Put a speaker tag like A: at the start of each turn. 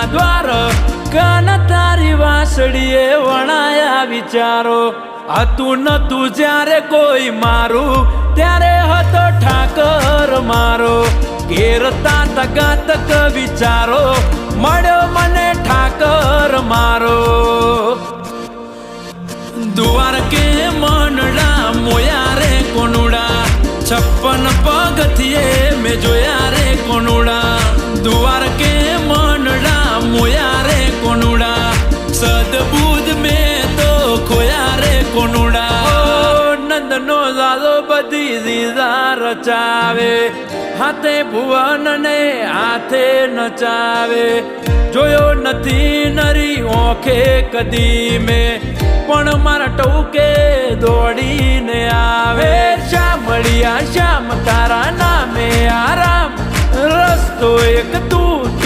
A: દ્વાર કાન તારી વાસળીએ વણાયા વિચારો હતું નતું જ્યારે કોઈ મારું ત્યારે હતો ઠાકર મારો ઘેરતા તગાતક વિચારો મળ્યો મને ઠાકર મારો દ્વારકે મનડા મોયા રે કોનુડા 56 પગથિયે મેં જોયા રે કોનુડા દ્વારકે મનડા મોયા રે કોનુડા સદબુદ્ધ મેં તો ખોયા રે કોનુડા નંદનો દાદો બધી દીદા રચાવે હાથે ભુવન ને હાથે નચાવે જોયો નથી નરી ઓંખે કદી મેં પણ મારા ટોકે દોડીને આવે શામળિયા શ્યામ તારા નામે આરામ રસ્તો એક તું